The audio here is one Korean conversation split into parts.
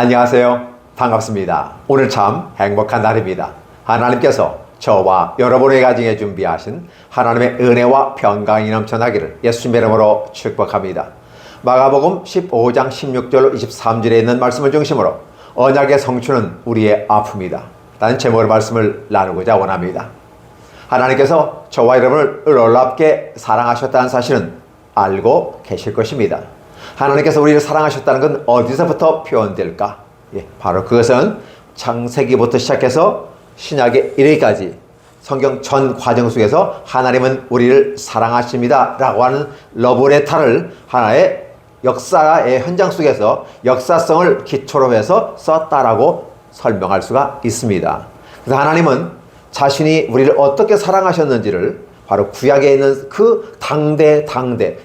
안녕하세요. 반갑습니다. 오늘 참 행복한 날입니다. 하나님께서 저와 여러분의 가정에 준비하신 하나님의 은혜와 평강이 넘쳐나기를 예수님의 이름으로 축복합니다. 마가복음 15장 16절 23절에 있는 말씀을 중심으로 언약의 성취는 우리의 아픔이다 라는 제목의 말씀을 나누고자 원합니다. 하나님께서 저와 여러분을 놀랍게 사랑하셨다는 사실은 알고 계실 것입니다. 하나님께서 우리를 사랑하셨다는 건 어디서부터 표현될까? 바로 그것은 창세기부터 시작해서 신약의 이르기까지 성경 전 과정 속에서 하나님은 우리를 사랑하십니다 라고 하는 러브레터를 하나의 역사의 현장 속에서 역사성을 기초로 해서 썼다라고 설명할 수가 있습니다. 그래서 하나님은 자신이 우리를 어떻게 사랑하셨는지를 바로 구약에 있는 그 당대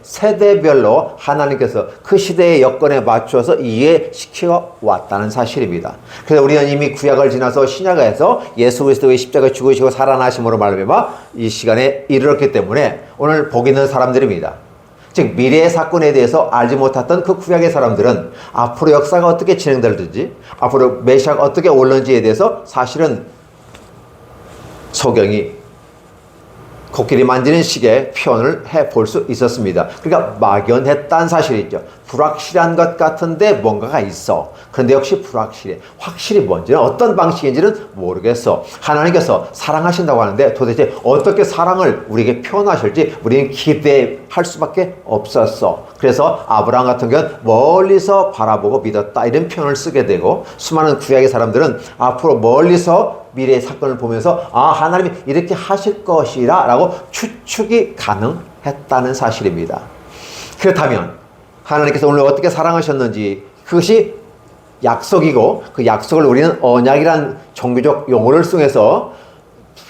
세대별로 하나님께서 그 시대의 여건에 맞춰서 이해시켜 왔다는 사실입니다. 그래서 우리는 이미 구약을 지나서 신약에서 예수 그리스도의 십자가에 죽으시고 살아나심으로 말미암아 이 시간에 이르렀기 때문에 오늘 복 있는 사람들입니다. 즉 미래의 사건에 대해서 알지 못했던 그 구약의 사람들은 앞으로 역사가 어떻게 진행될지, 앞으로 메시아가 어떻게 올는지에 대해서 사실은 소경이 코끼리 만지는 식의 표현을 해볼 수 있었습니다. 그러니까 막연했다는 사실이죠. 불확실한 것 같은데 뭔가가 있어. 그런데 역시 불확실해. 확실히 뭔지는 어떤 방식인지는 모르겠어. 하나님께서 사랑하신다고 하는데 도대체 어떻게 사랑을 우리에게 표현하실지 우리는 기대할 수밖에 없었어. 그래서 아브라함 같은 경우는 멀리서 바라보고 믿었다 이런 표현을 쓰게 되고, 수많은 구약의 사람들은 앞으로 멀리서 미래의 사건을 보면서 하나님이 이렇게 하실 것이라 라고 추측이 가능했다는 사실입니다. 그렇다면 하나님께서 오늘 어떻게 사랑하셨는지, 그것이 약속이고 그 약속을 우리는 언약이란 종교적 용어를 통해서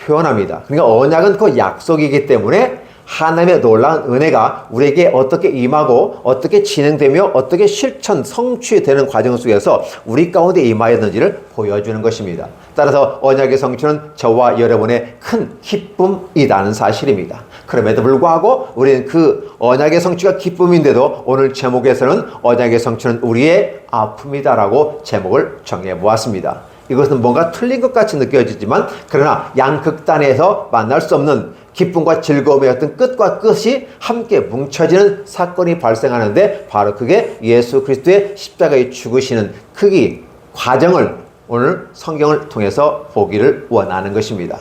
표현합니다. 그러니까 언약은 그 약속이기 때문에 하나님의 놀라운 은혜가 우리에게 어떻게 임하고 어떻게 진행되며 어떻게 실천, 성취되는 과정 속에서 우리 가운데 임하였는지를 보여주는 것입니다. 따라서 언약의 성취는 저와 여러분의 큰 기쁨이라는 사실입니다. 그럼에도 불구하고 우리는 그 언약의 성취가 기쁨인데도 오늘 제목에서는 언약의 성취는 우리의 아픔이다라고 제목을 정해보았습니다. 이것은 뭔가 틀린 것 같이 느껴지지만 그러나 양극단에서 만날 수 없는 기쁨과 즐거움의 어떤 끝과 끝이 함께 뭉쳐지는 사건이 발생하는데 바로 그게 예수 그리스도의 십자가에 죽으시는 그 과정을 오늘 성경을 통해서 보기를 원하는 것입니다.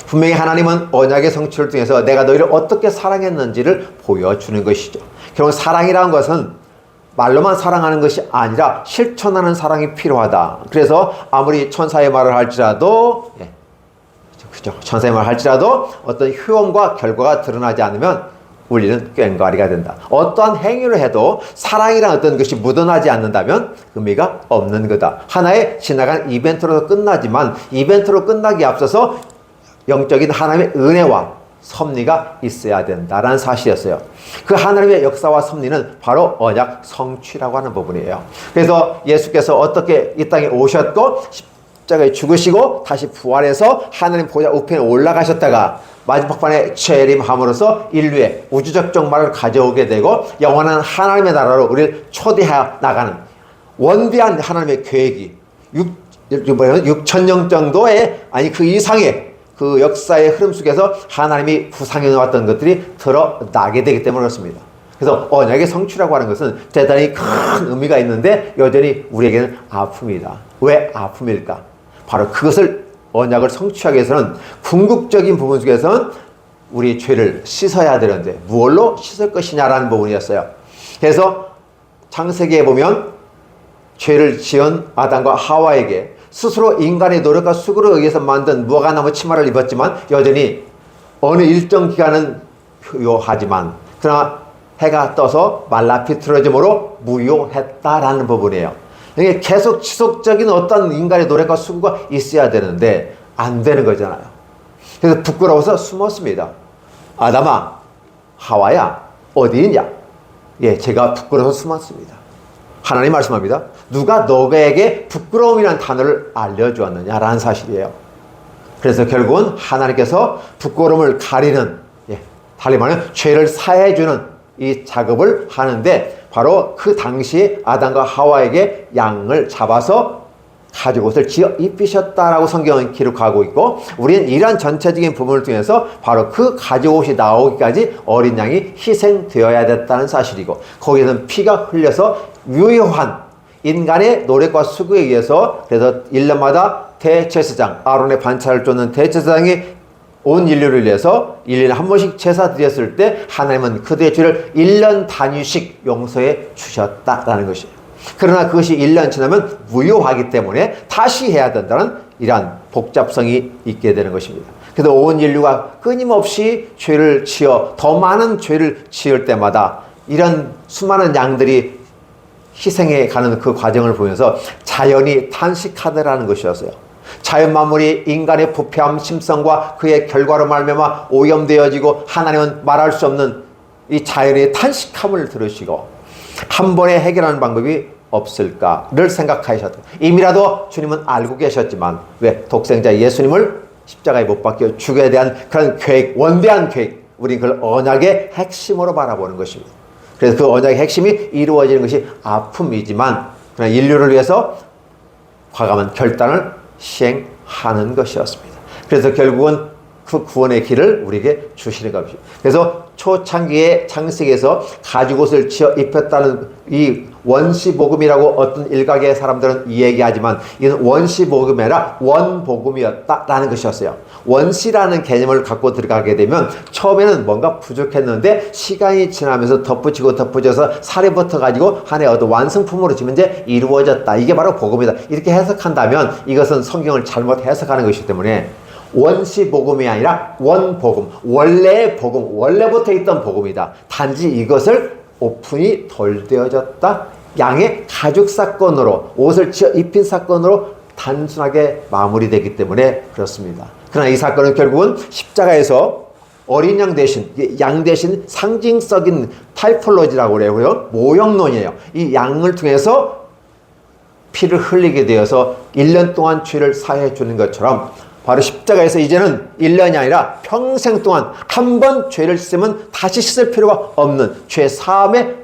분명히 하나님은 언약의 성취를 통해서 내가 너희를 어떻게 사랑했는지를 보여주는 것이죠. 결국 사랑이라는 것은 말로만 사랑하는 것이 아니라 실천하는 사랑이 필요하다. 그래서 아무리 천사의 말을 할지라도 천사의 말을 할지라도 어떤 효험과 결과가 드러나지 않으면 우리는 꽹과리가 된다. 어떠한 행위를 해도 사랑이라는 어떤 것이 묻어나지 않는다면 의미가 없는 거다. 하나의 지나간 이벤트로 끝나지만 이벤트로 끝나기 앞서서 영적인 하나님의 은혜와 섭리가 있어야 된다라는 사실이었어요. 그 하나님의 역사와 섭리는 바로 언약 성취라고 하는 부분이에요. 그래서 예수께서 어떻게 이 땅에 오셨고 십자가에 죽으시고 다시 부활해서 하나님 보좌 우편에 올라가셨다가 마지막 판에 재림함으로써 인류의 우주적 종말을 가져오게 되고 영원한 하나님의 나라로 우리를 초대해 나가는 원대한 하나님의 계획이 6,000년 정도의 그 이상의 그 역사의 흐름 속에서 하나님이 구상해 놓았던 것들이 드러나게 되기 때문에 그렇습니다. 그래서 언약의 성취라고 하는 것은 대단히 큰 의미가 있는데 여전히 우리에게는 아픔이다. 왜 아픔일까? 바로 그것을 언약을 성취하기 위해서는 궁극적인 부분 속에서는 우리 죄를 씻어야 되는데 무엇로 씻을 것이냐라는 부분이었어요. 그래서 창세기에 보면 죄를 지은 아담과 하와에게 스스로 인간의 노력과 수고로 의해서 만든 무화과나무 치마를 입었지만 여전히 어느 일정 기간은 유효하지만 그러나 해가 떠서 말라 비틀어짐으로 무효했다라는 부분이에요. 이게 계속 지속적인 어떤 인간의 노력과 수고가 있어야 되는데 안 되는 거잖아요. 그래서 부끄러워서 숨었습니다. 아담아, 하와야, 어디 있냐? 제가 부끄러워서 숨었습니다. 하나님 말씀합니다. 누가 너에게 부끄러움이라는 단어를 알려주었느냐라는 사실이에요. 그래서 결국은 하나님께서 부끄러움을 가리는, 달리 말하면 죄를 사해주는 이 작업을 하는데 바로 그 당시에 아담과 하와에게 양을 잡아서 가죽옷을 지어 입히셨다라고 성경은 기록하고 있고, 우리는 이러한 전체적인 부분을 통해서 바로 그 가죽옷이 나오기까지 어린 양이 희생되어야 됐다는 사실이고, 거기에는 피가 흘려서 유효한 인간의 노력과 수고에 의해서, 그래서 1년마다 대제사장, 아론의 반차를 쫓는 대제사장이 온 인류를 위해서 1년에 한 번씩 제사 드렸을 때 하나님은 그들의 죄를 1년 단위씩 용서해 주셨다라는 것이에요. 그러나 그것이 1년 지나면 무효하기 때문에 다시 해야 된다는 이러한 복잡성이 있게 되는 것입니다. 그래서 온 인류가 끊임없이 죄를 지어 더 많은 죄를 지을 때마다 이런 수많은 양들이 희생해 가는 그 과정을 보면서 자연이 탄식하더라는 것이었어요. 자연 만물이 인간의 부패함, 심성과 그의 결과로 말미암아 오염되어지고 하나님은 말할 수 없는 이 자연의 탄식함을 들으시고 한 번에 해결하는 방법이 없을까를 생각하셨다. 이미라도 주님은 알고 계셨지만 왜 독생자 예수님을 십자가에 못 박혀 죽여야 대한 그런 계획, 원대한 계획, 우리는 그걸 언약의 핵심으로 바라보는 것입니다. 그래서 그 언약의 핵심이 이루어지는 것이 아픔이지만 그러나 인류를 위해서 과감한 결단을 시행하는 것이었습니다. 그래서 결국은 그 구원의 길을 우리에게 주시는 것입니다. 그래서 초창기의 창세기에서 가죽옷을 지어 입혔다는 이 원시복음이라고 어떤 일각의 사람들은 이야기하지만 이는 원시복음이 아니라 원복음이었다라는 것이었어요. 원시라는 개념을 갖고 들어가게 되면 처음에는 뭔가 부족했는데 시간이 지나면서 덧붙여서 살이 붙어가지고 하나의 어떤 완성품으로 지금 이제 이루어졌다. 이게 바로 복음이다. 이렇게 해석한다면 이것은 성경을 잘못 해석하는 것이기 때문에 원시복음이 아니라 원복음, 원래의 복음, 원래부터 있던 복음이다. 단지 이것을 오픈이 덜 되어졌다. 양의 가죽 사건으로, 옷을 지어 입힌 사건으로 단순하게 마무리되기 때문에 그렇습니다. 그러나 이 사건은 결국은 십자가에서 어린 양 대신, 양 대신 상징적인 타이폴로지라고 그래요. 모형론이에요. 이 양을 통해서 피를 흘리게 되어서 1년 동안 죄를 사해 주는 것처럼 바로 십자가에서 이제는 1년이 아니라 평생 동안 한 번 죄를 씻으면 다시 씻을 필요가 없는 죄 사함의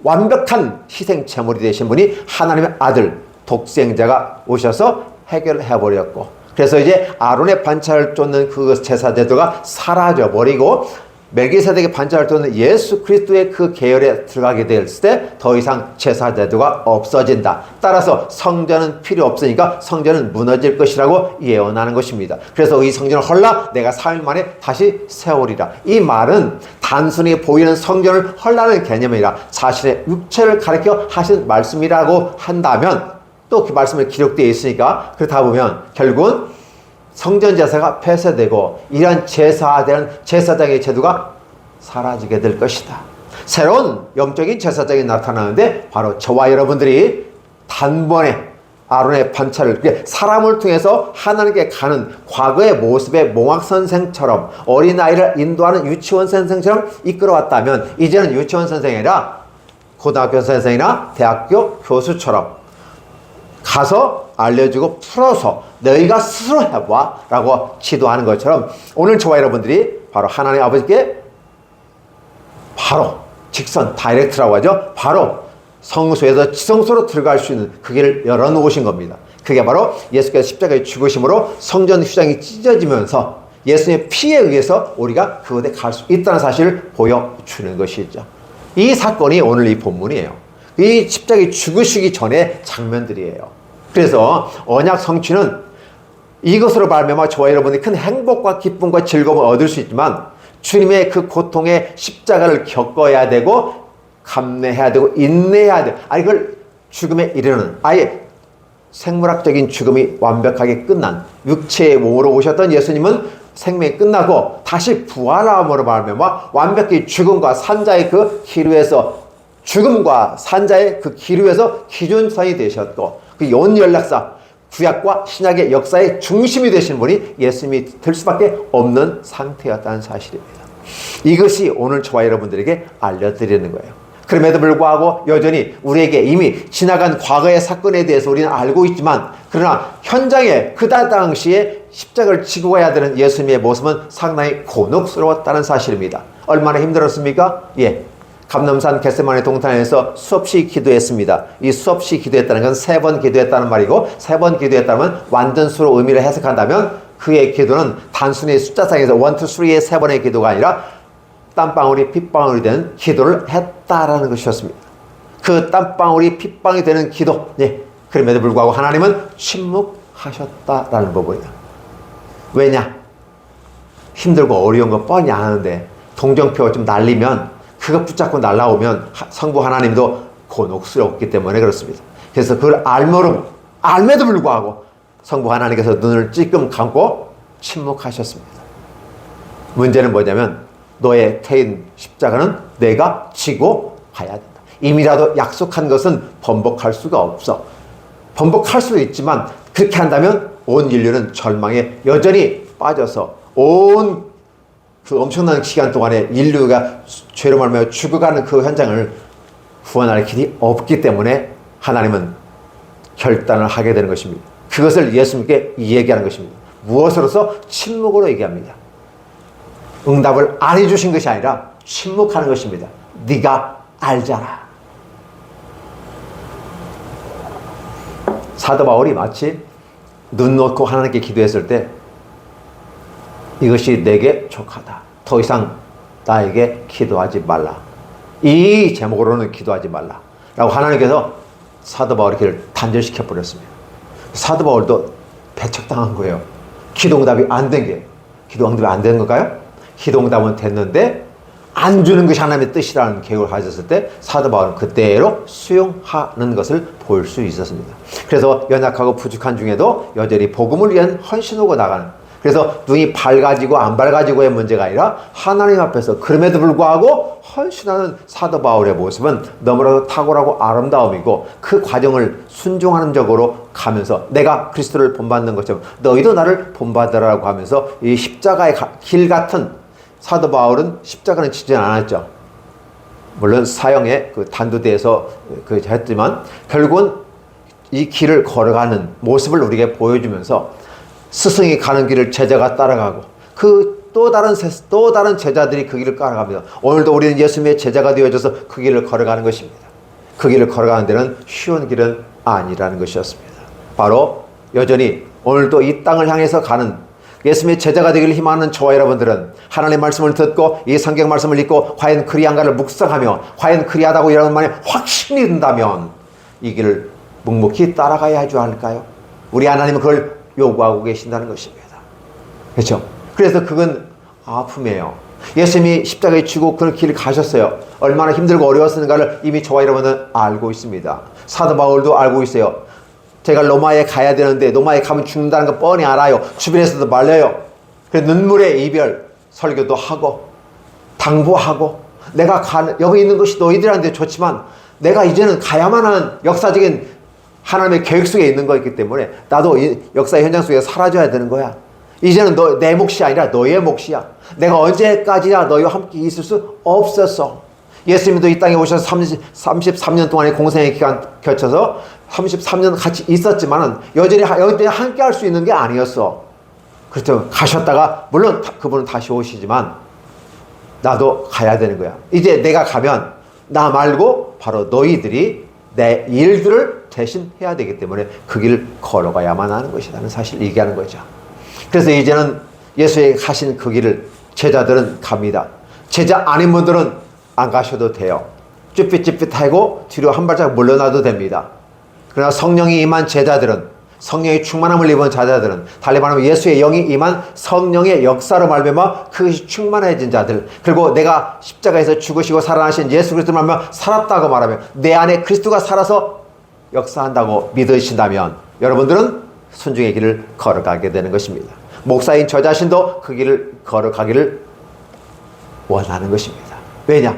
완벽한 희생 제물이 되신 분이 하나님의 아들 독생자가 오셔서 해결해 버렸고, 그래서 이제 아론의 반차를 쫓는 그 제사 제도가 사라져 버리고 멜기세덱의 반차를 쫓는 예수 그리스도의 그 계열에 들어가게 됐을 때 더 이상 제사 제도가 없어진다. 따라서 성전은 필요 없으니까 성전은 무너질 것이라고 예언하는 것입니다. 그래서 이 성전을 헐라 내가 3일 만에 다시 세우리라. 이 말은 단순히 보이는 성전을 헐라는 개념이 아니라 사실의 육체를 가리켜 하신 말씀이라고 한다면 또 그 말씀이 기록되어 있으니까 그렇다 보면 결국은 성전 제사가 폐쇄되고 이러한 제사되는 제사장의 제도가 사라지게 될 것이다. 새로운 영적인 제사장이 나타나는데 바로 저와 여러분들이 단번에 아론의 반차를, 사람을 통해서 하나님께 가는 과거의 모습의 몽학 선생처럼 어린아이를 인도하는 유치원 선생처럼 이끌어왔다면 이제는 유치원 선생이 아니라 고등학교 선생이나 대학교 교수처럼 가서 알려주고 풀어서 너희가 스스로 해봐 라고 지도하는 것처럼 오늘 저와 여러분들이 바로 하나님 아버지께 바로 직선 다이렉트라고 하죠. 바로 성소에서 지성소로 들어갈 수 있는 그 길을 열어놓으신 겁니다. 그게 바로 예수께서 십자가의 죽으심으로 성전 휘장이 찢어지면서 예수님의 피에 의해서 우리가 그곳에 갈 수 있다는 사실을 보여주는 것이죠. 이 사건이 오늘 이 본문이에요. 이 십자가에 죽으시기 전의 장면들이에요. 그래서 언약 성취는 이것으로 말미암아 저와 여러분이 큰 행복과 기쁨과 즐거움을 얻을 수 있지만 주님의 그 고통의 십자가를 겪어야 되고 감내해야 되고 인내해야 돼. 아니 그걸 죽음에 이르는 아예 생물학적인 죽음이 완벽하게 끝난 육체의 몸으로 오셨던 예수님은 생명이 끝나고 다시 부활함으로 말미암아 완벽히 죽음과 산자의 그 기류에서 죽음과 산자의 그 기류에서 기준선이 되셨고 그 연연락사 구약과 신약의 역사의 중심이 되신 분이 예수님이 될 수밖에 없는 상태였다는 사실입니다. 이것이 오늘 저와 여러분들에게 알려드리는 거예요. 그럼에도 불구하고 여전히 우리에게 이미 지나간 과거의 사건에 대해서 우리는 알고 있지만 그러나 현장에 그 당시에 십자가를 지고 가야 되는 예수님의 모습은 상당히 곤혹스러웠다는 사실입니다. 얼마나 힘들었습니까? 예, 감람산 겟세마네 동산에서 수없이 기도했습니다. 이 수없이 기도했다는 건 3번 기도했다는 말이고, 3번 기도했다면 완전수로 의미를 해석한다면 그의 기도는 단순히 숫자상에서 1, 2, 3의 3번의 기도가 아니라 땀방울이 핏방울이 되는 기도를 했다라는 것이었습니다. 그 땀방울이 핏방울이 되는 기도, 그럼에도 불구하고 하나님은 침묵하셨다라는 부분이에요. 왜냐? 힘들고 어려운 거 뻔히 아는데 동정표 좀 날리면 그거 붙잡고 날라오면 성부 하나님도 곤혹스럽기 때문에 그렇습니다. 그래서 그걸 알매도 불구하고 성부 하나님께서 눈을 찔끔 감고 침묵하셨습니다. 문제는 뭐냐면 너의 태인 십자가는 내가 지고 가야 된다. 이미라도 약속한 것은 번복할 수가 없어. 번복할 수도 있지만 그렇게 한다면 온 인류는 절망에 여전히 빠져서 온 그 엄청난 시간 동안에 인류가 죄로 말미암아 죽어가는 그 현장을 구원할 길이 없기 때문에 하나님은 결단을 하게 되는 것입니다. 그것을 예수님께 얘기하는 것입니다. 무엇으로서? 침묵으로 얘기합니다. 응답을 안 해주신 것이 아니라 침묵하는 것입니다. 네가 알잖아. 사도 바울이 마치 눈 놓고 하나님께 기도했을 때 이것이 내게 족하다. 더 이상 나에게 기도하지 말라. 이 제목으로는 기도하지 말라. 라고 하나님께서 사도 바울의 길을 단절시켜 버렸습니다. 사도 바울도 배척당한 거예요. 기도응답이 안 된 게. 기도응답이 안 되는 걸까요? 기도응답은 됐는데 안 주는 것이 하나님의 뜻이라는 계획을 가졌을 때 사도 바울은 그대로 수용하는 것을 볼 수 있었습니다. 그래서 연약하고 부족한 중에도 여전히 복음을 위한 헌신하고 나가는, 그래서 눈이 밝아지고 안 밝아지고의 문제가 아니라 하나님 앞에서 그럼에도 불구하고 헌신하는 사도 바울의 모습은 너무나도 탁월하고 아름다움이고, 그 과정을 순종하는 적으로 가면서 내가 그리스도를 본받는 것처럼 너희도 나를 본받으라고 하면서 이 십자가의 길 같은, 사도 바울은 십자가는 지지 않았죠. 물론 사형의 그 단두대에서 했지만 결국은 이 길을 걸어가는 모습을 우리에게 보여주면서 스승이 가는 길을 제자가 따라가고 그 또 다른 제자들이 그 길을 따라갑니다. 오늘도 우리는 예수님의 제자가 되어져서 그 길을 걸어가는 것입니다. 그 길을 걸어가는 데는 쉬운 길은 아니라는 것이었습니다. 바로 여전히 오늘도 이 땅을 향해서 가는 예수님의 제자가 되기를 희망하는 저와 여러분들은 하나님의 말씀을 듣고 이 성경 말씀을 읽고 과연 그리한가를 묵상하며 과연 그리하다고 여러분만의 확신이 든다면 이 길을 묵묵히 따라가야 하지 않을까요? 우리 하나님은 그걸 요구하고 계신다는 것입니다. 그렇죠? 그래서 그건 아픔이에요. 예수님이 십자가에 지고 그 길을 가셨어요. 얼마나 힘들고 어려웠는가를 이미 저와 여러분은 알고 있습니다. 사도 바울도 알고 있어요. 제가 로마에 가야 되는데 로마에 가면 죽는다는 거 뻔히 알아요. 주변에서도 말려요. 그래서 눈물의 이별 설교도 하고 당부하고 내가 여기 있는 것이 너희들한테 좋지만 내가 이제는 가야만 하는 역사적인 하나님의 계획 속에 있는 거였기 때문에 나도 이 역사의 현장 속에 사라져야 되는 거야. 이제는 내 몫이 아니라 너의 몫이야. 내가 언제까지나 너희와 함께 있을 수 없었어. 예수님도 이 땅에 오셔서 33년 동안의 공생의 기간 거쳐서 33년 같이 있었지만은 여전히 함께 할 수 있는 게 아니었어. 그렇죠. 가셨다가 물론 그분은 다시 오시지만 나도 가야 되는 거야. 이제 내가 가면 나 말고 바로 너희들이 내 일들을 대신 해야 되기 때문에 그 길을 걸어가야만 하는 것이라는 사실을 얘기하는 거죠. 그래서 이제는 예수의 가신 그 길을 제자들은 갑니다. 제자 아닌 분들은 안 가셔도 돼요. 쭈삣쭈삣하고 뒤로 한 발짝 물러나도 됩니다. 그러나 성령이 임한 제자들은, 성령의 충만함을 입은 제자들은, 달리 말하면 예수의 영이 임한 성령의 역사로 말미암아 그것이 충만해진 자들, 그리고 내가 십자가에서 죽으시고 살아나신 예수 그리스도를 말미암아 살았다고 말하면 내 안에 그리스도가 살아서 역사한다고 믿으신다면 여러분들은 순종의 길을 걸어가게 되는 것입니다. 목사인 저 자신도 그 길을 걸어가기를 원하는 것입니다. 왜냐?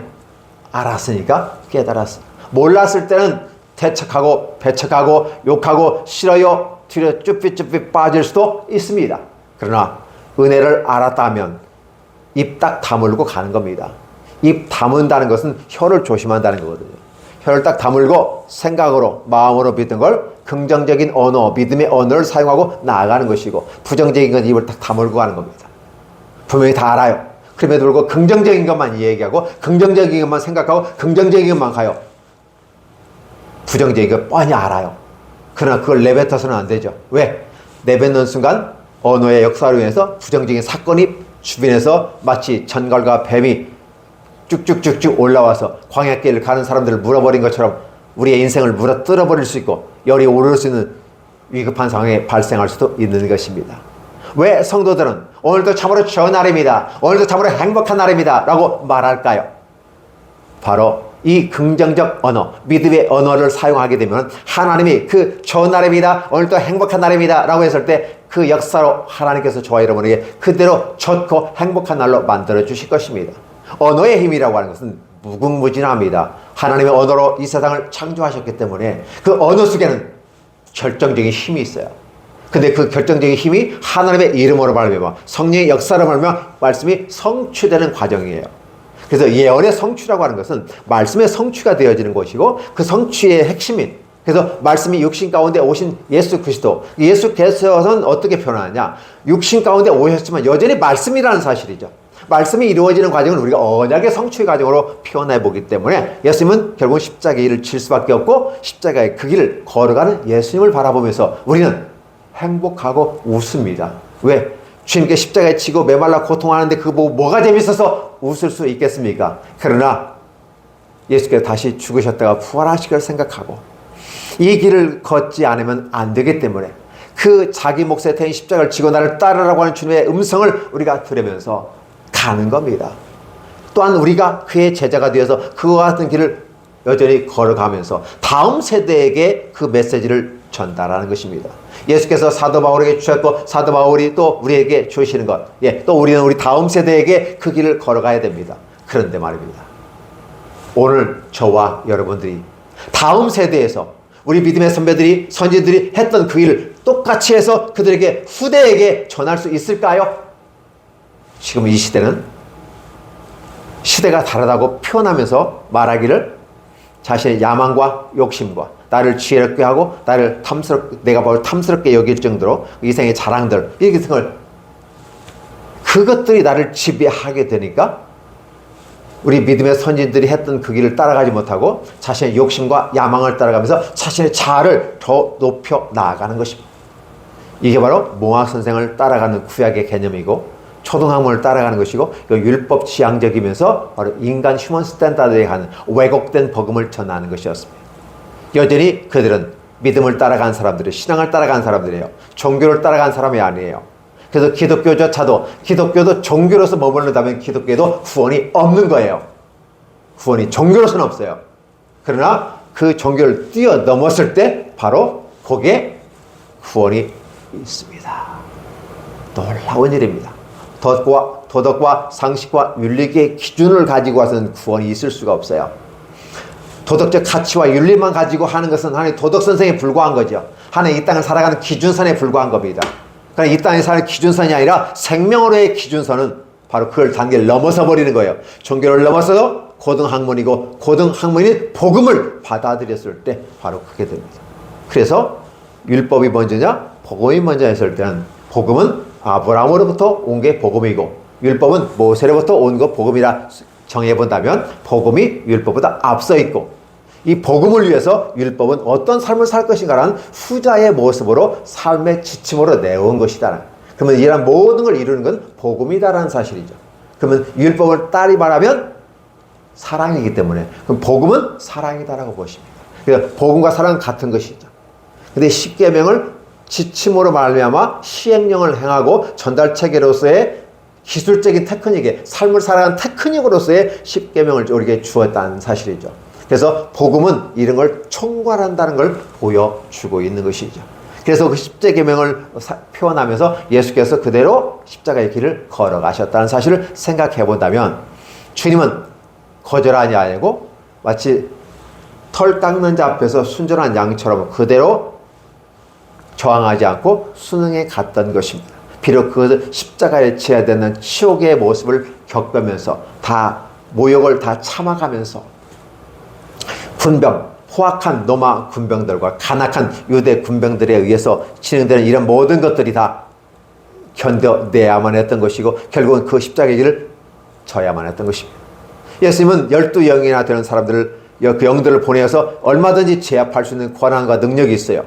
알았으니까 깨달았어. 몰랐을 때는 대척하고 배척하고 욕하고 싫어요 뒤로 쭈삣쭈삣 빠질 수도 있습니다. 그러나 은혜를 알았다면 입 딱 다물고 가는 겁니다. 입 다문다는 것은 혀를 조심한다는 거거든요. 혀를 딱 다물고 생각으로 마음으로 믿는 걸 긍정적인 언어, 믿음의 언어를 사용하고 나아가는 것이고 부정적인 건 입을 딱 다물고 가는 겁니다. 분명히 다 알아요. 그럼에도 불구하고 긍정적인 것만 얘기하고 긍정적인 것만 생각하고 긍정적인 것만 가요. 부정적인 거 뻔히 알아요. 그러나 그걸 내뱉어서는 안 되죠. 왜? 내뱉는 순간 언어의 역사로 인해서 부정적인 사건이 주변에서 마치 전갈과 뱀이 쭉쭉쭉쭉 올라와서 광야길을 가는 사람들을 물어버린 것처럼 우리의 인생을 물어뜯어 버릴 수 있고 열이 오를 수 있는 위급한 상황이 발생할 수도 있는 것입니다. 왜 성도들은 오늘도 참으로 좋은 날입니다, 오늘도 참으로 행복한 날입니다 라고 말할까요? 바로 이 긍정적 언어, 믿음의 언어를 사용하게 되면 하나님이 그 좋은 날입니다, 오늘도 행복한 날입니다 라고 했을 때 그 역사로 하나님께서 저와 여러분에게 그대로 좋고 행복한 날로 만들어 주실 것입니다. 언어의 힘이라고 하는 것은 무궁무진합니다. 하나님의 언어로 이 세상을 창조하셨기 때문에 그 언어 속에는 결정적인 힘이 있어요. 근데 그 결정적인 힘이 하나님의 이름으로 말미암아 성령의 역사로 말미암아 말씀이 성취되는 과정이에요. 그래서 예언의 성취라고 하는 것은 말씀의 성취가 되어지는 것이고 그 성취의 핵심인, 그래서 말씀이 육신 가운데 오신 예수 그리스도, 예수께서는 어떻게 표현하느냐, 육신 가운데 오셨지만 여전히 말씀이라는 사실이죠. 말씀이 이루어지는 과정을 우리가 언약의 성취의 과정으로 표현해 보기 때문에 예수님은 결국 십자가의 길을 칠 수밖에 없고 십자가의 그 길을 걸어가는 예수님을 바라보면서 우리는 행복하고 웃습니다. 왜? 주님께 십자가에 치고 메말라 고통하는데 그거 보고 뭐가 재밌어서 웃을 수 있겠습니까? 그러나 예수께서 다시 죽으셨다가 부활하실 걸 생각하고 이 길을 걷지 않으면 안 되기 때문에 그 자기 몫에 태인 십자가를 지고 나를 따르라고 하는 주님의 음성을 우리가 들으면서 가는 겁니다. 또한 우리가 그의 제자가 되어서 그와 같은 길을 여전히 걸어가면서 다음 세대에게 그 메시지를 전달하는 것입니다. 예수께서 사도 바울에게 주셨고 사도 바울이 또 우리에게 주시는 것, 또 우리는 우리 다음 세대에게 그 길을 걸어가야 됩니다. 그런데 말입니다, 오늘 저와 여러분들이 다음 세대에서 우리 믿음의 선배들이 선지들이 했던 그 일을 똑같이 해서 그들에게 후대에게 전할 수 있을까요? 지금 이 시대는 시대가 다르다고 표현하면서 말하기를 자신의 야망과 욕심과 나를 지혜롭게 하고 나를 내가 바로 탐스럽게 여길 정도로 이생의 자랑들, 이 같은 걸, 그것들이 나를 지배하게 되니까 우리 믿음의 선진들이 했던 그 길을 따라가지 못하고 자신의 욕심과 야망을 따라가면서 자신의 자아를 더 높여 나아가는 것입니다. 이게 바로 몽학 선생을 따라가는 구약의 개념이고 초등학문을 따라가는 것이고 율법 지향적이면서 바로 인간 휴먼 스탠다드에 가는 왜곡된 복음을 전하는 것이었습니다. 여전히 그들은 믿음을 따라간 사람들이, 신앙을 따라간 사람들이에요. 종교를 따라간 사람이 아니에요. 그래서 기독교조차도, 기독교도 종교로서 머무른다면 기독교에도 구원이 없는 거예요. 구원이 종교로서는 없어요. 그러나 그 종교를 뛰어넘었을 때 바로 거기에 구원이 있습니다. 놀라운 일입니다. 도덕과 상식과 윤리의 기준을 가지고 와서는 구원이 있을 수가 없어요. 도덕적 가치와 윤리만 가지고 하는 것은 하나의 도덕선생에 불과한 거죠. 하나의 이 땅을 살아가는 기준선에 불과한 겁니다. 그러니까 이 땅에 사는 기준선이 아니라 생명으로의 기준선은 바로 그걸 단계를 넘어서 버리는 거예요. 종교를 넘어서도 고등학문이고 고등학문이 복음을 받아들였을 때 바로 그게 됩니다. 그래서 율법이 먼저냐 복음이 먼저 했을 때는 복음은 아브라함으로부터 온 게 복음이고 율법은 모세로부터 온 거 복음이라 정해본다면 복음이 율법보다 앞서 있고 이 복음을 위해서 율법은 어떤 삶을 살 것인가라는 후자의 모습으로 삶의 지침으로 내온 것이다. 그러면 이런 모든 걸 이루는 건 복음이다라는 사실이죠. 그러면 율법을 따리 말하면 사랑이기 때문에 그럼 복음은 사랑이다라고 보십니다. 그래서 복음과 사랑은 같은 것이죠. 근데 십계명을 지침으로 말미암아 시행령을 행하고 전달체계로서의 기술적인 테크닉에 삶을 살아가는 테크닉으로서의 십계명을 우리에게 주었다는 사실이죠. 그래서 복음은 이런 걸 총괄한다는 걸 보여주고 있는 것이죠. 그래서 그 십계명을 표현하면서 예수께서 그대로 십자가의 길을 걸어가셨다는 사실을 생각해 본다면 주님은 거절하지 아니고 마치 털 깎는 자 앞에서 순전한 양처럼 그대로 저항하지 않고 순응해 갔던 것입니다. 비록 그 십자가에 지어야 되는 치욕의 모습을 겪으면서 다 모욕을 다 참아가면서 군병, 포악한 로마 군병들과 간악한 유대 군병들에 의해서 진행되는 이런 모든 것들이 다 견뎌내야만 했던 것이고 결국은 그 십자가의 길을 져야만 했던 것입니다. 예수님은 12영이나 되는 사람들을, 그 영들을 보내어서 얼마든지 제압할 수 있는 권한과 능력이 있어요.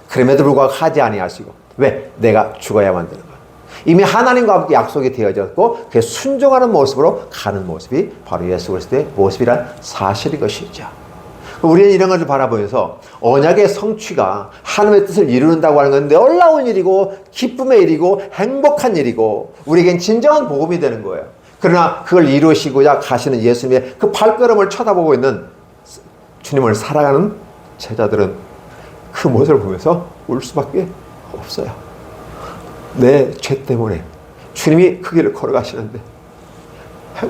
그럼에도 불구하고 하지 아니하시고. 왜? 내가 죽어야만 되는 거예요. 이미 하나님과 함께 약속이 되어졌고 그 순종하는 모습으로 가는 모습이 바로 예수 그리스도의 모습이란 사실인 것이죠. 우리는 이런 것을 바라보면서 언약의 성취가 하나님의 뜻을 이루는다고 하는 건 놀라운 일이고 기쁨의 일이고 행복한 일이고 우리에겐 진정한 복음이 되는 거예요. 그러나 그걸 이루시고자 가시는 예수님의 그 발걸음을 쳐다보고 있는 주님을 사랑하는 제자들은 그 모습을 보면서 울 수밖에 없어요. 내 죄 때문에 주님이 그 길을 걸어가시는데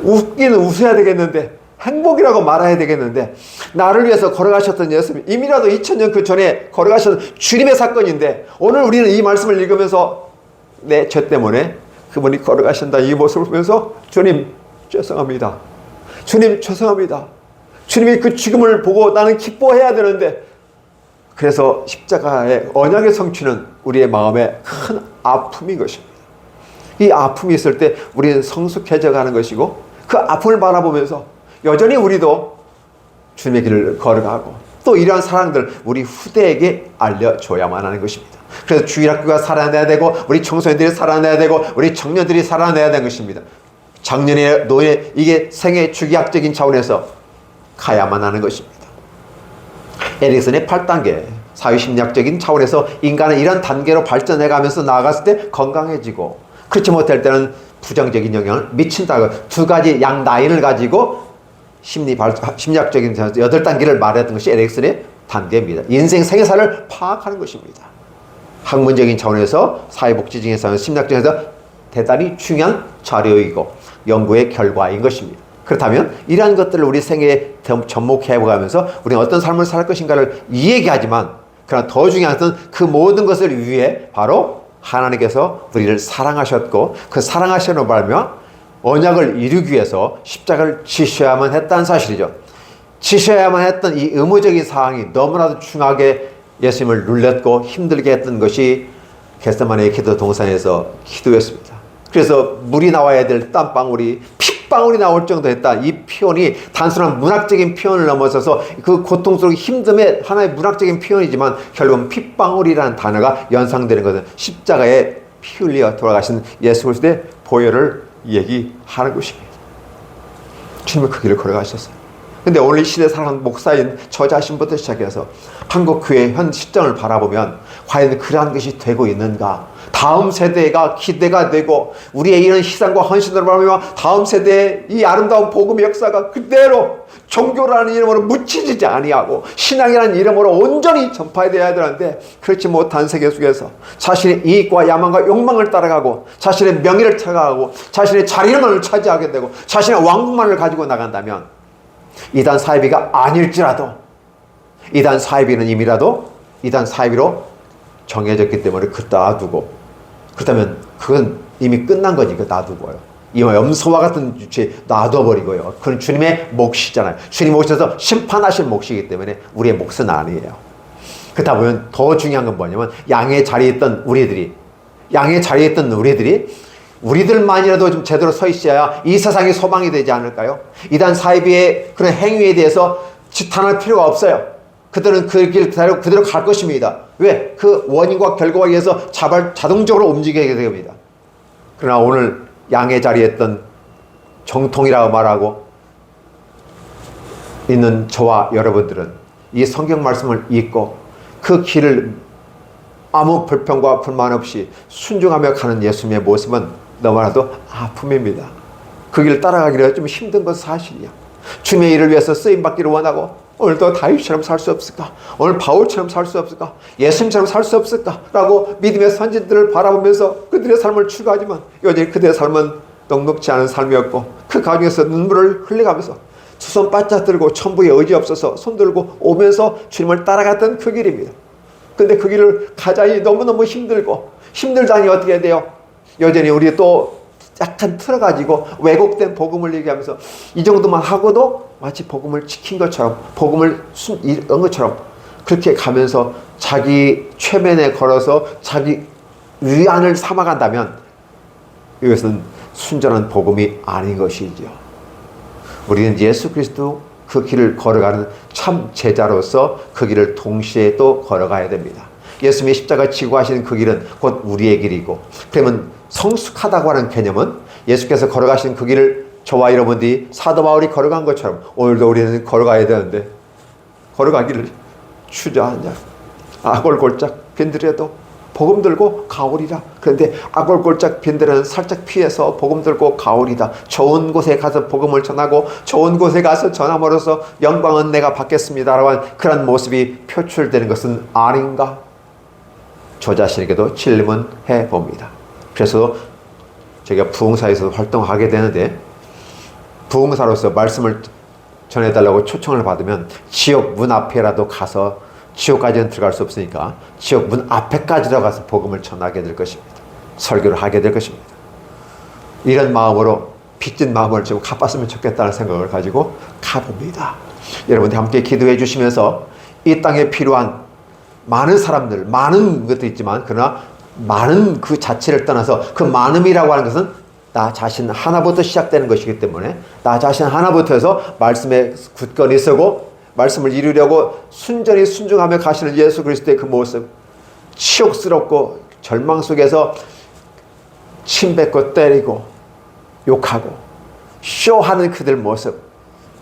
웃기는 웃어야 되겠는데 행복이라고 말해야 되겠는데 나를 위해서 걸어가셨던 예수님, 이미라도 2000년 그 전에 걸어가셨던 주님의 사건인데 오늘 우리는 이 말씀을 읽으면서 내 죄 때문에 그분이 걸어가신다 이 모습을 보면서 주님 죄송합니다. 주님 죄송합니다. 주님이 그 죽음을 보고 나는 기뻐해야 되는데 그래서 십자가의 언약의 성취는 우리의 마음에 큰 아픔인 것입니다. 이 아픔이 있을 때 우리는 성숙해져 가는 것이고 그 아픔을 바라보면서 여전히 우리도 주님의 길을 걸어가고 또 이러한 사랑들 우리 후대에게 알려줘야만 하는 것입니다. 그래서 주일학교가 살아내야 되고 우리 청소년들이 살아내야 되고 우리 청년들이 살아내야 되는 것입니다. 작년에 노예 이게 생애 주기학적인 차원에서 가야만 하는 것입니다. 에릭슨의 8단계 사회심리학적인 차원에서 인간은 이런 단계로 발전해가면서 나아갔을 때 건강해지고 그렇지 못할 때는 부정적인 영향을 미친다고 두 가지 양 나이를 가지고 심리학적인 8단계를 말했던 것이 에릭슨의 단계입니다. 인생 생애사를 파악하는 것입니다. 학문적인 차원에서 사회복지적인 차원에서 심리학적에서 대단히 중요한 자료이고 연구의 결과인 것입니다. 그렇다면 이러한 것들을 우리 생애에 접목해보면서 우리는 어떤 삶을 살 것인가를 이야기하지만 그러나 더 중요한 것은 그 모든 것을 위해 바로 하나님께서 우리를 사랑하셨고 그 사랑하시는 바람에 언약을 이루기 위해서 십자가를 지셔야만 했다는 사실이죠. 지셔야만 했던 이 의무적인 사항이 너무나도 중하게 예수님을 눌렸고 힘들게 했던 것이 겟세마네 기도 동산에서 기도했습니다. 그래서 물이 나와야 될 땀방울이 핏방울이 나올 정도 했다. 이 표현이 단순한 문학적인 표현을 넘어서서 그 고통스럽고 힘듦의 하나의 문학적인 표현이지만 결국은 핏방울이라는 단어가 연상되는 것은 십자가에 피 흘려 돌아가신 예수 그리스도의 보혈을 얘기하는 것입니다. 주님은 그 길을 걸어가셨어요. 근데 오늘 이 시대에 살아가는 목사인 저 자신부터 시작해서 한국 교회 현 시점을 바라보면 과연 그러한 것이 되고 있는가? 다음 세대가 기대가 되고 우리의 이런 희생과 헌신을 바라보며 다음 세대의 이 아름다운 복음의 역사가 그대로 종교라는 이름으로 묻히지 아니하고 신앙이라는 이름으로 온전히 전파되어야 되는데 그렇지 못한 세계 속에서 자신의 이익과 야망과 욕망을 따라가고 자신의 명예를 찾아가고 자신의 자리만을 차지하게 되고 자신의 왕국만을 가지고 나간다면 이단 사이비가 아닐지라도 이단 사이비는 이미라도 이단 사이비로 정해졌기 때문에 그 놔두고 그렇다면 그건 이미 끝난 거니까 놔두고요. 이 염소와 같은 주체 놔둬버리고요. 그건 주님의 몫이잖아요. 주님 오셔서 심판하실 몫이기 때문에 우리의 몫은 아니에요. 그렇다 보면 더 중요한 건 뭐냐면 양의 자리에 있던 우리들이 우리들만이라도 좀 제대로 서 있어야 이 세상이 소망이 되지 않을까요? 이단 사이비의 그런 행위에 대해서 지탄할 필요가 없어요. 그들은 그 길 그대로 갈 것입니다. 왜? 그 원인과 결과에 의해서 자동적으로 움직이게 됩니다. 그러나 오늘 양의 자리에 있던 정통이라고 말하고 있는 저와 여러분들은 이 성경 말씀을 읽고 그 길을 아무 불평과 불만 없이 순종하며 가는 예수님의 모습은 너무나도 아픔입니다. 그 길을 따라가기가 좀 힘든 건 사실이야. 주님의 일을 위해서 쓰임받기를 원하고 오늘도 다윗처럼 살 수 없을까? 오늘 바울처럼 살 수 없을까? 예수님처럼 살 수 없을까? 라고 믿음의 선진들을 바라보면서 그들의 삶을 추구하지만 여전히 그들의 삶은 넉넉지 않은 삶이었고 그 가정에서 눈물을 흘려가면서 두 손 바짝 들고 천부에 의지 없어서 손 들고 오면서 주님을 따라갔던 그 길입니다. 근데 그 길을 가자니 너무너무 힘들다니 어떻게 돼요? 여전히 우리 또 약간 틀어가지고 왜곡된 복음을 얘기하면서 이 정도만 하고도 마치 복음을 지킨 것처럼 복음을 이런 것처럼 그렇게 가면서 자기 최면에 걸어서 자기 위안을 삼아간다면 이것은 순전한 복음이 아닌 것이죠. 우리는 예수 그리스도 그 길을 걸어가는 참 제자로서 그 길을 동시에 또 걸어가야 됩니다. 예수님이 십자가 지고 하시는 그 길은 곧 우리의 길이고, 그러면 성숙하다고 하는 개념은 예수께서 걸어가신 그 길을 저와 여러분들이 사도 바울이 걸어간 것처럼 오늘도 우리는 걸어가야 되는데 걸어가기를 주저하냐. 아골골짝 빈들에도 복음 들고 가오리라. 그런데 아골골짝 빈들은 살짝 피해서 복음 들고 가오리다. 좋은 곳에 가서 복음을 전하고 좋은 곳에 가서 전함으로써 영광은 내가 받겠습니다라고 하는 그런 모습이 표출되는 것은 아닌가? 저 자신에게도 질문해 봅니다. 그래서 제가 부흥사에서 활동하게 되는데, 부흥사로서 말씀을 전해달라고 초청을 받으면 지옥 문 앞에라도 가서, 지옥까지는 들어갈 수 없으니까 지옥 문 앞에까지도 가서 복음을 전하게 될 것입니다. 설교를 하게 될 것입니다. 이런 마음으로, 빚진 마음을 좀 갚았으면 좋겠다는 생각을 가지고 가봅니다. 여러분들 함께 기도해 주시면서 이 땅에 필요한 많은 사람들, 많은 것도 있지만 그러나 많은 그 자체를 떠나서 그 많음이라고 하는 것은 나 자신 하나부터 시작되는 것이기 때문에 나 자신 하나부터 해서 말씀에 굳건히 서고 말씀을 이루려고 순전히 순종하며 가시는 예수 그리스도의 그 모습, 치욕스럽고 절망 속에서 침뱉고 때리고 욕하고 쇼하는 그들 모습,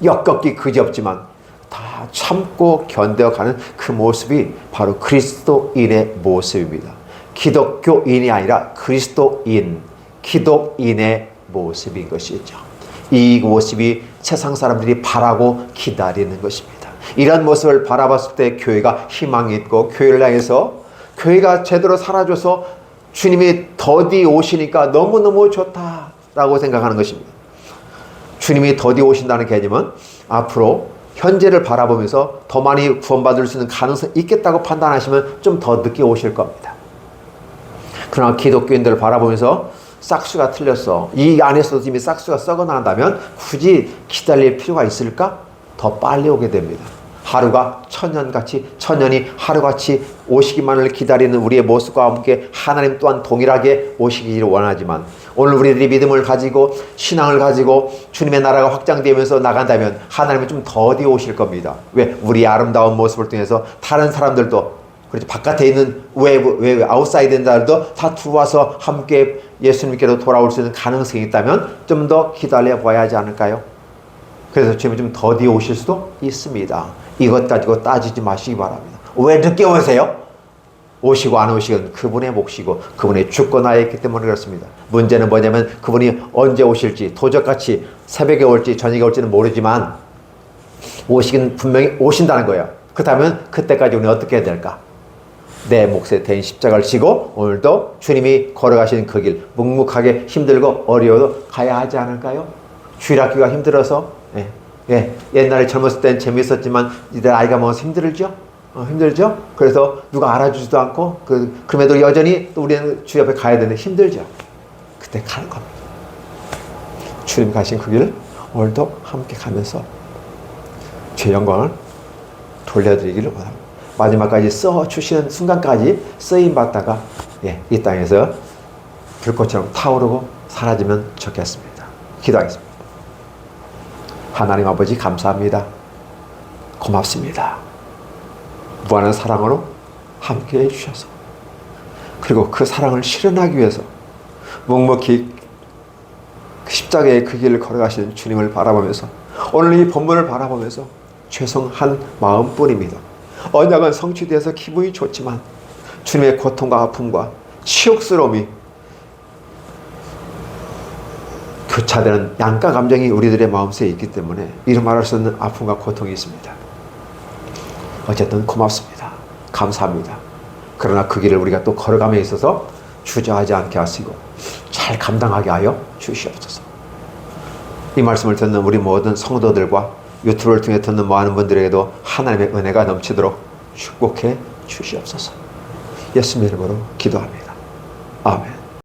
역겹기 그지없지만 다 참고 견뎌가는 그 모습이 바로 그리스도인의 모습입니다. 기독교인이 아니라 그리스도인, 기독인의 모습인 것이죠. 이 모습이 세상 사람들이 바라고 기다리는 것입니다. 이런 모습을 바라봤을 때 교회가 희망이 있고, 교회를 향해서 교회가 제대로 살아줘서 주님이 더디 오시니까 너무너무 좋다라고 생각하는 것입니다. 주님이 더디 오신다는 개념은 앞으로 현재를 바라보면서 더 많이 구원받을 수 있는 가능성이 있겠다고 판단하시면 좀 더 늦게 오실 겁니다. 그러나 기독교인들을 바라보면서 싹수가 틀렸어, 이 안에서도 이미 싹수가 썩어나간다면 굳이 기다릴 필요가 있을까? 더 빨리 오게 됩니다. 하루가 천년같이, 천년이 하루같이 오시기만을 기다리는 우리의 모습과 함께 하나님 또한 동일하게 오시기를 원하지만, 오늘 우리들이 믿음을 가지고 신앙을 가지고 주님의 나라가 확장되면서 나간다면 하나님은 좀 더디 오실 겁니다. 왜? 우리의 아름다운 모습을 통해서 다른 사람들도, 그렇지, 바깥에 있는 외부 아웃사이더들도 다 들어와서 함께 예수님께로 돌아올 수 있는 가능성이 있다면 좀 더 기다려 봐야 하지 않을까요? 그래서 주님은 좀 더디 오실 수도 있습니다. 이것 가지고 따지지 마시기 바랍니다. 왜 늦게 오세요? 오시고 안 오시건 그분의 몫이고 그분의 주권하에 있기 때문에 그렇습니다. 문제는 뭐냐면 그분이 언제 오실지, 도적같이 새벽에 올지 저녁에 올지는 모르지만 오시긴 분명히 오신다는 거예요. 그렇다면 그때까지 우리는 어떻게 해야 될까? 내 몫에 대인 십자가를 지고 오늘도 주님이 걸어가시는 그 길 묵묵하게 힘들고 어려워도 가야 하지 않을까요? 주일학교가 힘들어서 옛날에 젊었을 땐 재밌었지만 이제 나이가 먹어서 힘들죠? 힘들죠? 그래서 누가 알아주지도 않고 그럼에도 여전히 또 우리는 주 옆에 가야 되는데 힘들죠? 그때 가는 겁니다. 주님 가신 그 길을 오늘도 함께 가면서 죄 영광을 돌려드리기를 원합니다. 마지막까지 써주시는 순간까지 쓰임받다가 이 땅에서 불꽃처럼 타오르고 사라지면 좋겠습니다. 기도하겠습니다. 하나님 아버지 감사합니다. 고맙습니다. 무한한 사랑으로 함께해 주셔서, 그리고 그 사랑을 실현하기 위해서 묵묵히 십자가의 그 길을 걸어가시는 주님을 바라보면서, 오늘 이 본문을 바라보면서 죄송한 마음뿐입니다. 언약은 성취되어서 기분이 좋지만 주님의 고통과 아픔과 치욕스러움이 교차되는 양가 감정이 우리들의 마음속에 있기 때문에 이루 말할 수 없는 아픔과 고통이 있습니다. 어쨌든 고맙습니다. 감사합니다. 그러나 그 길을 우리가 또 걸어감에 있어서 주저하지 않게 하시고 잘 감당하게 하여 주시옵소서. 이 말씀을 듣는 우리 모든 성도들과 유튜브를 통해 듣는 많은 분들에게도 하나님의 은혜가 넘치도록 축복해 주시옵소서. 예수님 이름으로 기도합니다. 아멘.